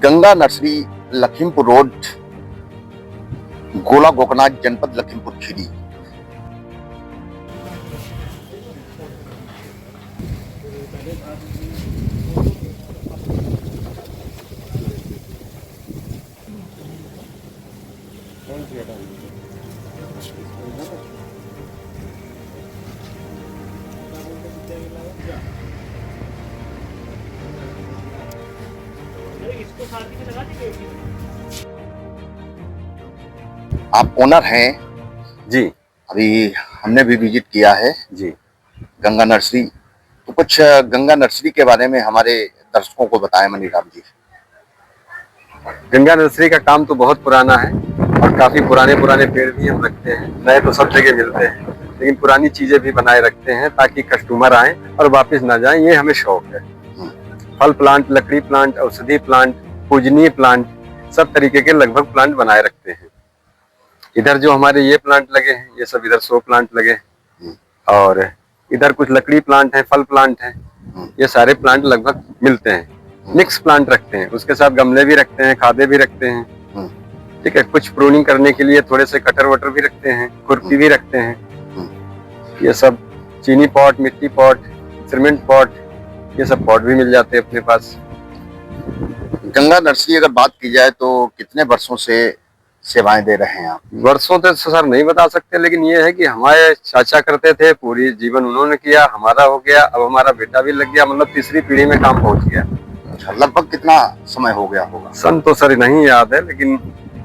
Ganga nursery, Lakhimpur road, गोला गोकनाथ, जनपद लखीमपुर खीरी। आप ओनर हैं? जी अभी हमने भी विजिट किया है जी। गंगा नर्सरी। तो कुछ गंगा नर्सरी के बारे में हमारे दर्शकों को बताएं मनीराम जी। गंगा नर्सरी का काम तो बहुत पुराना है और काफी पुराने पुराने पेड़ भी हम रखते हैं। नए तो सब जगह मिलते हैं, लेकिन पुरानी चीजें भी बनाए रखते हैं ताकि कस्टमर आए और वापस ना जाएं। ये हमें शौक है। फल प्लांट, लकड़ी प्लांट, औषधि प्लांट, पूजनीय प्लांट, सब तरीके के लगभग प्लांट बनाए रखते हैं। इधर जो हमारे ये प्लांट लगे हैं, ये सब इधर 100 प्लांट लगे हैं और इधर कुछ लकड़ी प्लांट है, फल प्लांट है। ये सारे प्लांट लगभग मिलते हैं। मिक्स प्लांट रखते हैं, उसके साथ गमले भी रखते हैं, खादे भी रखते हैं। ठीक है, कुछ प्रूनिंग करने के लिए थोड़े से कटर वटर भी रखते हैं, खुरपी भी रखते हैं। ये सब चीनी पॉट, मिट्टी पॉट, सीमेंट पॉट, ये सब पॉट भी मिल जाते हैं अपने पास। गंगा नर्सरी अगर बात की जाए तो कितने वर्षों से सेवाएं दे रहे हैं आप? वर्षों तो सर नहीं बता सकते, लेकिन ये है कि हमारे चाचा करते थे, पूरी जीवन उन्होंने किया, हमारा हो गया, अब हमारा बेटा भी लग गया, मतलब तीसरी पीढ़ी में काम पहुंच गया। अच्छा, लगभग कितना समय हो गया होगा? सन तो सर नहीं याद है, लेकिन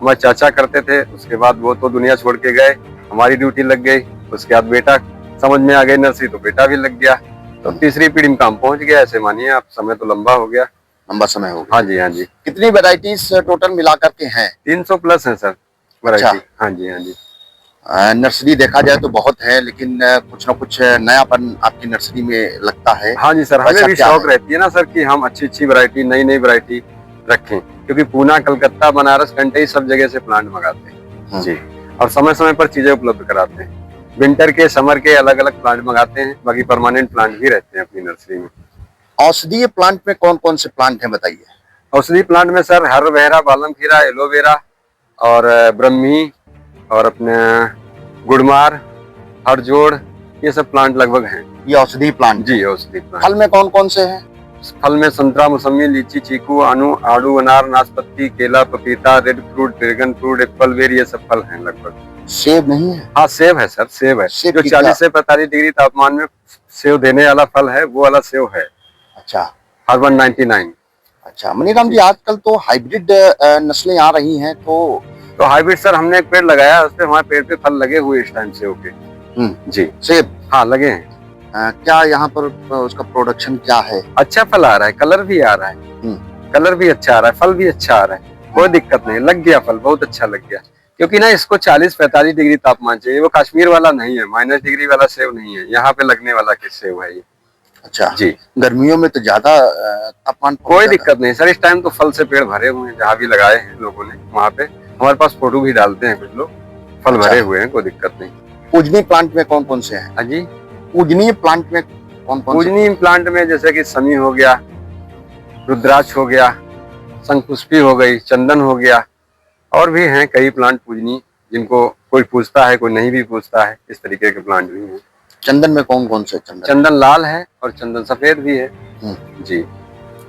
हमारे चाचा करते थे, उसके बाद वो तो दुनिया छोड़ के गए, हमारी ड्यूटी लग गई। उसके बाद बेटा समझ में आ गई नर्सरी, तो बेटा भी लग गया, तो तीसरी पीढ़ी में काम पहुंच गया। ऐसे मानिए आप, समय तो लंबा हो गया। लंबा समय हो गया। हाँ जी, हाँ जी। कितनी वैरायटीज टोटल मिला करके हैं? 300 प्लस है सर वैरायटी। अच्छा। हाँ जी, हाँ जी। नर्सरी देखा जाए तो बहुत है, लेकिन कुछ ना कुछ नयापन आपकी नर्सरी में लगता है। हाँ जी सर, हमें ऐसा भी क्या शौक है? रहती है ना सर कि हम अच्छी अच्छी वैरायटी, नई नई वैरायटी रखें, क्योंकि पूना, कलकत्ता, बनारस, कंटई सब जगह से प्लांट मंगाते हैं जी, और समय समय पर चीजें उपलब्ध कराते हैं। विंटर के, समर के अलग अलग प्लांट मंगाते हैं, बाकी परमानेंट प्लांट भी रहते हैं अपनी नर्सरी में। औषधीय प्लांट में कौन कौन से प्लांट हैं बताइए? औषधि प्लांट में सर हर वहरा, बालम खीरा, एलोवेरा और ब्रह्मी और अपने गुड़मार, हरजोड़, ये सब प्लांट लगभग हैं। ये औषधीय प्लांट जी, औषधि प्लांट। फल में कौन कौन से हैं? फल में संतरा, मौसमी, लीची, चीकू, आड़ू, अनार, नाशपाती, केला, पपीता, red fruit, dragon fruit, Apple, बेर, ये सब फल हैं लगभग। सेब नहीं है? हाँ, सेब है सर, सेब है। सेब जो की 40 से 45 डिग्री तापमान में सेब देने वाला फल है, वो वाला सेब है। अच्छा, हर्बन 99। अच्छा मनीराम जी, आजकल तो हाइब्रिड नस्लें आ रही हैं, तो हाइब्रिड सर हमने एक पेड़ लगाया, उस पे हमारे पेड़ पे फल लगे हुए इस टाइम सेब के। जी, सेब हाँ लगे हैं। क्या यहाँ पर उसका प्रोडक्शन क्या है? अच्छा फल आ रहा है, कलर भी आ रहा है, कलर भी अच्छा आ रहा है, फल भी अच्छा आ रहा है, कोई दिक्कत नहीं, लग गया फल, बहुत अच्छा लग गया। क्योंकि ना इसको 40-45 डिग्री तापमान चाहिए, वो कश्मीर वाला नहीं है, माइनस डिग्री वाला सेब नहीं है, यहाँ पे लगने वाला सेब है ये। अच्छा जी, गर्मियों में तो ज्यादा तापमान? कोई दिक्कत नहीं सर, इस टाइम तो फल से पेड़ भरे हुए हैं, जहाँ भी लगाए हैं लोगों ने वहाँ पे। हमारे पास फोटो भी डालते हैं कुछ लोग, फल भरे हुए हैं, कोई दिक्कत नहीं। पूजनीय प्लांट में कौन कौन से हैं? हाँ जी, पूजनीय प्लांट में कौन कौन? पूजनीय प्लांट में जैसे कि समी हो गया, रुद्राक्ष हो गया, शंखपुष्पी हो गई, चंदन हो गया, और भी हैं कई प्लांट पूजनीय, जिनको कोई पूछता है, कोई नहीं भी पूछता है, इस तरीके के प्लांट भी हैं। चंदन में कौन कौन से? चंदन लाल है और चंदन सफेद भी है जी।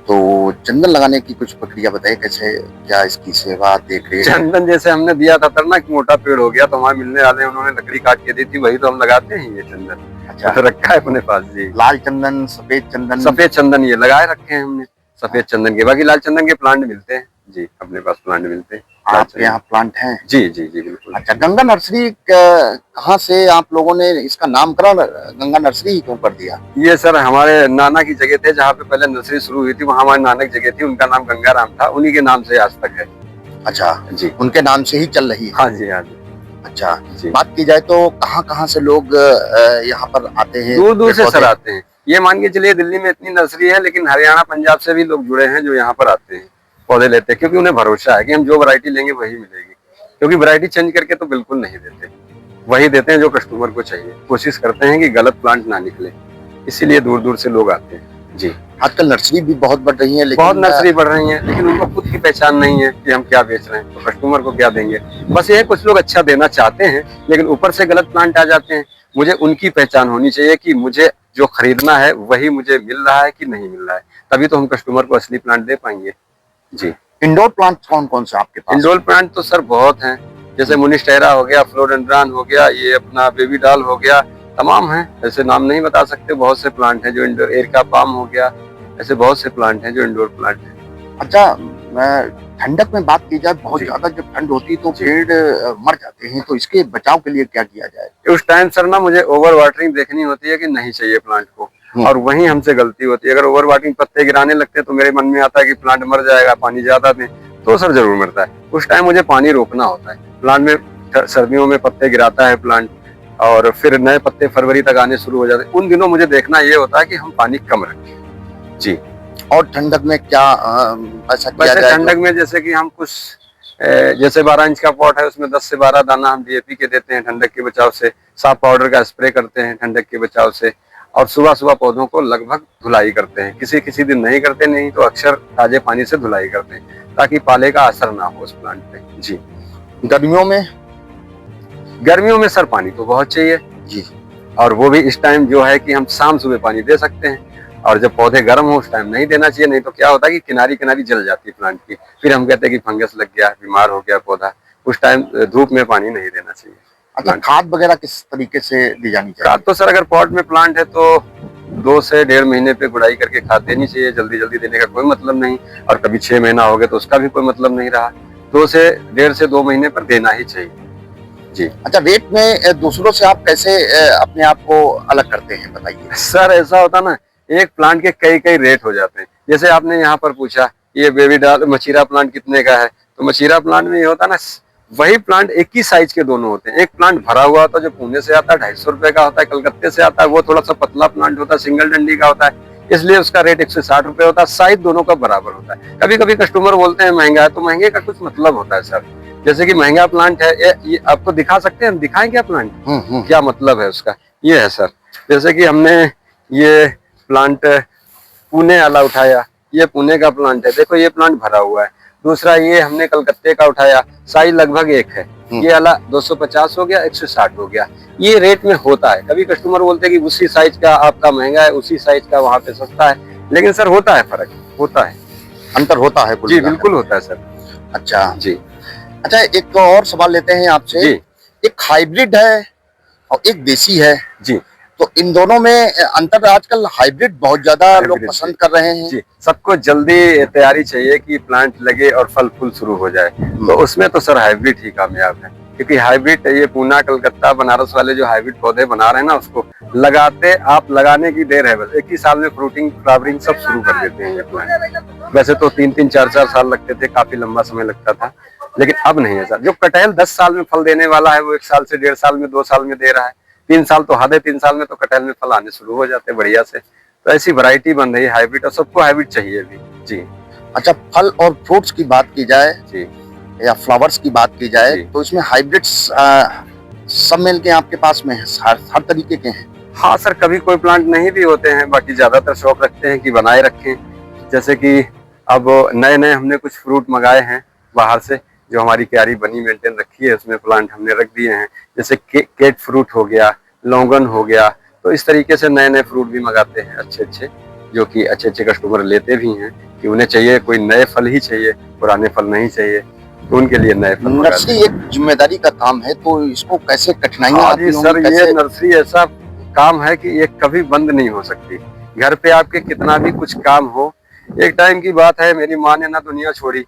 तो चंदन लगाने की कुछ प्रक्रिया बताइए, कैसे क्या इसकी सेवा देख रेख? चंदन जैसे हमने दिया था तर ना, एक मोटा पेड़ हो गया, तो हमारे मिलने वाले उन्होंने लकड़ी काट के दी थी, वही तो हम लगाते हैं ये चंदन। अच्छा, तो रखा है अपने पास जी। लाल चंदन, सफेद चंदन? सफेद चंदन ये लगाए रखे हैं हमने, सफेद चंदन के। बाकी लाल चंदन के प्लांट मिलते हैं जी, अपने पास प्लांट मिलते हैं। आपके यहाँ प्लांट हैं? जी जी जी, बिल्कुल। अच्छा, गंगा नर्सरी कहाँ से आप लोगों ने इसका नामकरण गंगा नर्सरी ही क्यों कर दिया? ये सर हमारे नाना की जगह थे, जहाँ पे पहले नर्सरी शुरू हुई थी, वहाँ हमारे नाना की जगह थी, उनका नाम गंगाराम था, उन्हीं के नाम से आज तक है। अच्छा जी, उनके नाम से ही चल रही है? हाँ जी, हाँ जी। अच्छा जी, बात की जाए तो कहाँ कहाँ से लोग यहाँ पर आते हैं? दूर दूर से सर आते हैं। ये मान के चलिए दिल्ली में इतनी नर्सरी है, लेकिन हरियाणा, पंजाब से भी लोग जुड़े हैं जो यहाँ पर आते हैं, पौधे लेते हैं, क्योंकि उन्हें भरोसा है कि हम जो वैरायटी लेंगे वही मिलेगी। क्योंकि वैरायटी चेंज करके तो बिल्कुल नहीं देते, वही देते हैं जो कस्टमर को चाहिए। कोशिश करते हैं कि गलत प्लांट ना निकले, इसीलिए दूर दूर से लोग आते हैं जी। आजकल नर्सरी भी बहुत बढ़ रही है, बहुत लेकिन नर्सरी बढ़ रही है, लेकिन उनको खुद की पहचान नहीं है कि हम क्या बेच रहे हैं, तो कस्टमर को क्या देंगे। बस ये है कुछ लोग अच्छा देना चाहते हैं, लेकिन ऊपर से गलत प्लांट आ जाते हैं। मुझे उनकी पहचान होनी चाहिए कि मुझे जो खरीदना है वही मुझे मिल रहा है कि नहीं मिल रहा है, तभी तो हम कस्टमर को असली प्लांट दे पाएंगे। जी। इंडोर प्लांट कौन कौन से आपके पास इंडोर हैं? प्लांट तो सर बहुत हैं, जैसे मोनिस्टेरा हो गया, फ्लोडेंड्रॉन हो गया, ये अपना बेबी डॉल हो गया, तमाम हैं। ऐसे नाम नहीं बता सकते, बहुत से प्लांट हैं जो इंडोर, एरिका पाम हो गया, ऐसे बहुत से प्लांट हैं जो इंडोर प्लांट हैं। अच्छा, ठंडक में बात की जाए, बहुत जी। ज्यादा जब ठंड होती है तो जी। पेड़ मर जाते हैं, तो इसके बचाव के लिए क्या किया जाए? उस टाइम सर ना मुझे ओवर वाटरिंग देखनी होती है कि नहीं चाहिए प्लांट को, और वहीं हमसे गलती होती है। अगर ओवर वाटरिंग पत्ते गिराने लगते हैं तो मेरे मन में आता है कि प्लांट मर जाएगा, पानी ज्यादा दें, तो सर जरूर मरता है। उस टाइम मुझे पानी रोकना होता है। प्लांट में सर्दियों में पत्ते गिराता है प्लांट, और फिर नए पत्ते फरवरी तक आने शुरू हो जाते हैं। उन दिनों मुझे देखना ये होता है कि हम पानी कम रखें। जी। और ठंडक में क्या ऐसा किया वैसे जाए? ठंडक में जैसे कि हम कुछ जैसे 12 इंच का पॉट है, उसमें 10 से 12 दाना हम डीएपी के देते हैं ठंडक के बचाव से। साफ पाउडर का स्प्रे करते हैं ठंडक के बचाव से, और सुबह सुबह पौधों को लगभग धुलाई करते हैं। किसी किसी दिन नहीं करते, नहीं तो अक्सर ताजे पानी से धुलाई करते हैं, ताकि पाले का असर ना हो उस प्लांट पे। जी। गर्मियों में? गर्मियों में सर पानी तो बहुत चाहिए जी। और वो भी इस टाइम जो है कि हम शाम सुबह पानी दे सकते हैं, और जब पौधे गर्म हो उस टाइम नहीं देना चाहिए। नहीं तो क्या होता है कि किनारी किनारी जल जाती है प्लांट की, फिर हम कहते हैं कि फंगस लग गया, बीमार हो गया पौधा। उस टाइम धूप में पानी नहीं देना चाहिए। अच्छा, खाद वगैरह किस तरीके से दी जानी चाहिए? खाद तो सर अगर पॉट में प्लांट है तो 2 से 1.5 महीने पे गुड़ाई करके खाद देनी चाहिए। जल्दी जल्दी देने का कोई मतलब नहीं, और कभी 6 महीना हो गया तो उसका भी कोई मतलब नहीं रहा। 2 से 1.5 से 2 महीने पर देना ही चाहिए। जी। अच्छा, रेट में दूसरों से आप कैसे अपने आप को अलग करते हैं, बताइए? सर ऐसा होता ना, एक प्लांट के कई कई रेट हो जाते हैं। जैसे आपने यहाँ पर पूछा ये बेबी डॉल मचीरा प्लांट कितने का है, तो मचीरा प्लांट में ये होता ना, वही प्लांट एक ही साइज के दोनों होते हैं। एक प्लांट भरा हुआ होता है जो पुणे से आता है, 250 रुपए का होता है, कलकत्ते से आता है, वो थोड़ा सा पतला प्लांट होता है, सिंगल डंडी का होता है, इसलिए उसका रेट 160 रुपए होता है। साइज दोनों का बराबर होता है। कभी कभी कस्टमर बोलते हैं महंगा है, तो महंगे का कुछ मतलब होता है सर। जैसे कि महंगा प्लांट है, ये आपको दिखा सकते हैं, हम दिखाएं क्या प्लांट, क्या मतलब है उसका? ये है सर, जैसे कि हमने ये प्लांट पुणे वाला उठाया, ये पुणे का प्लांट है, देखो ये प्लांट भरा हुआ है। दूसरा ये हमने कलकत्ते का उठाया, साइज लगभग एक है, ये वाला 250 हो गया, 160 हो गया। ये रेट में होता है। कभी कस्टमर बोलते हैं कि उसी साइज का आपका महंगा है, उसी साइज का वहाँ पे सस्ता है, लेकिन सर होता है फर्क, होता है, अंतर होता है कुल जी मिलाकर। बिल्कुल होता है सर। अच्छा जी। अच्छा, एक तो और सवाल लेते हैं आपसे। जी। एक हाइब्रिड है और एक देसी है, जी। तो इन दोनों में अंतर? आजकल हाइब्रिड बहुत ज्यादा लोग हाइब्रिड, पसंद कर रहे हैं। जी, सबको जल्दी तैयारी चाहिए कि प्लांट लगे और फल फूल शुरू हो जाए, तो उसमें तो सर हाइब्रिड ही कामयाब है। क्योंकि हाइब्रिड ये पूना, कलकत्ता, बनारस वाले जो हाइब्रिड पौधे बना रहे हैं ना, उसको लगाते आप लगाने की देर है, बस 1 ही साल में फ्रूटिंग फ्लावरिंग सब शुरू कर देते हैं ये प्लांट। वैसे तो 3-3, 4-4 साल लगते थे, काफी लंबा समय लगता था, लेकिन अब नहीं है सर। जो कटहल 10 साल में फल देने वाला है, वो 1 साल से 1.5 साल में, 2 साल में दे रहा है। 3 साल तो हद है, 3 साल में तो कटहल में फल आने शुरू हो जाते हैं बढ़िया से। तो ऐसी वैरायटी बन रही है हाइब्रिड, और सबको हाइब्रिड चाहिए भी। जी। अच्छा, फल और फ्रूट्स की बात की जाए जी। या फ्लावर्स की बात की जाए, जी। तो इसमें हाइब्रिड्स सब मिल के आपके पास में है, हर तरीके के हैं? हाँ सर, कभी कोई प्लांट नहीं भी होते हैं, बाकी ज्यादातर शौक रखते हैं कि बनाए रखें। जैसे कि अब नए नए हमने कुछ फ्रूट मंगाए हैं बाहर से, जो हमारी क्यारी बनी मेंटेन रखी है, उसमें प्लांट हमने रख दिए हैं। जैसे केट फ्रूट हो गया, लौंगन हो गया, तो इस तरीके से नए नए फ्रूट भी मंगाते हैं अच्छे अच्छे, जो कि अच्छे अच्छे कस्टमर लेते भी हैं कि उन्हें चाहिए, कोई नए फल ही चाहिए, पुराने फल नहीं चाहिए, तो उनके लिए नए फल मंगाते नर्सरी हैं। एक जिम्मेदारी का काम है, तो इसको कैसे कठिनाइयां हाँ आती जी होंगी, सर, ये कैसे? नर्सरी ऐसा काम है कि ये कभी बंद नहीं हो सकती। घर पे आपके कितना भी कुछ काम हो, एक टाइम की बात है, मेरी माँ ने ना दुनिया छोड़ी,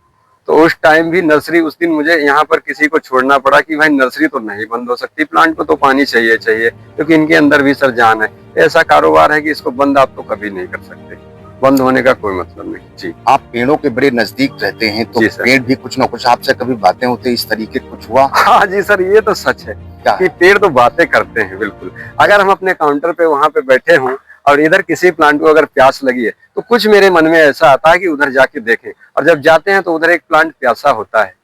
तो उस टाइम भी नर्सरी, उस दिन मुझे यहाँ पर किसी को छोड़ना पड़ा कि भाई नर्सरी तो नहीं बंद हो सकती, प्लांट को तो पानी चाहिए चाहिए, क्योंकि इनके अंदर भी सर जान है। ऐसा कारोबार है कि इसको बंद आप तो कभी नहीं कर सकते, बंद होने का कोई मतलब नहीं। जी। आप पेड़ों के बड़े नजदीक रहते हैं, तो जी सर। पेड़ भी कुछ ना कुछ आपसे कभी बातें होती, इस तरीके कुछ हुआ? हाँ जी सर, ये तो सच है क्या? कि पेड़ तो बातें करते हैं बिल्कुल। अगर हम अपने काउंटर पे वहां पे बैठे हों और इधर किसी प्लांट को अगर प्यास लगी है, तो कुछ मेरे मन में ऐसा आता है कि उधर जाके देखें, और जब जाते हैं तो उधर एक प्लांट प्यासा होता है।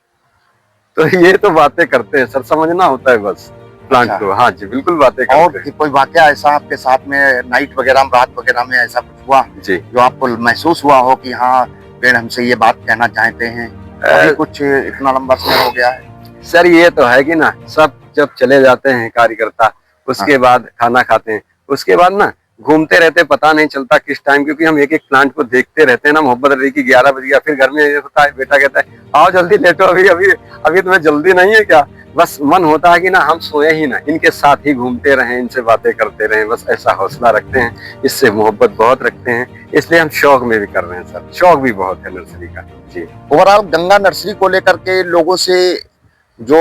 तो ये तो बातें करते हैं सर, समझना होता है बस। प्लांट अच्छा। को। हाँ जी, बिल्कुल बातें करते और कि कोई वाकया ऐसा आपके साथ में नाइट वगैरह में, रात वगैरह में ऐसा कुछ हुआ हैं जी। जो आपको महसूस हुआ हो कि हाँ पेड़ हमसे ये बात कहना चाहते हैं? अभी कुछ इतना लंबा समय हो गया है। सर ये तो है कि ना, सब जब चले जाते हैं कार्यकर्ता, उसके हाँ। बाद खाना खाते हैं, उसके बाद ना घूमते रहते, पता नहीं चलता किस टाइम, क्योंकि हम एक एक प्लांट को देखते रहते हैं ना। मोहब्बत रही कि 11 बज गया, फिर घर में ये होता है, बेटा कहता है आओ जल्दी लेटो, अभी अभी अभी तुम्हें जल्दी नहीं है क्या? बस मन होता है कि ना हम सोए ही ना, इनके साथ ही घूमते रहें, इनसे बातें करते रहें, बस ऐसा हौसला रखते हैं। इससे मोहब्बत बहुत रखते हैं, इसलिए हम शौक में भी कर रहे हैं सर। शौक भी बहुत है नर्सरी का जी। ओवरऑल गंगा नर्सरी को लेकर के लोगों से जो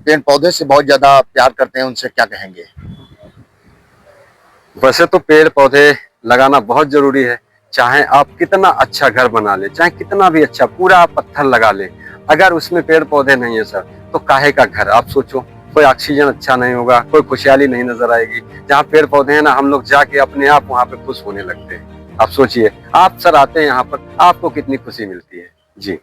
पेड़ पौधे से बहुत ज्यादा प्यार करते हैं, उनसे क्या कहेंगे? वैसे तो पेड़ पौधे लगाना बहुत जरूरी है। चाहे आप कितना अच्छा घर बना ले, चाहे कितना भी अच्छा पूरा पत्थर लगा ले, अगर उसमें पेड़ पौधे नहीं है सर, तो काहे का घर? आप सोचो, कोई ऑक्सीजन अच्छा नहीं होगा, कोई खुशहाली नहीं नजर आएगी। जहाँ पेड़ पौधे हैं ना, हम लोग जाके अपने आप वहाँ पे खुश होने लगते हैं। आप सोचिए, आप सर आते हैं यहाँ पर, आपको कितनी खुशी मिलती है जी।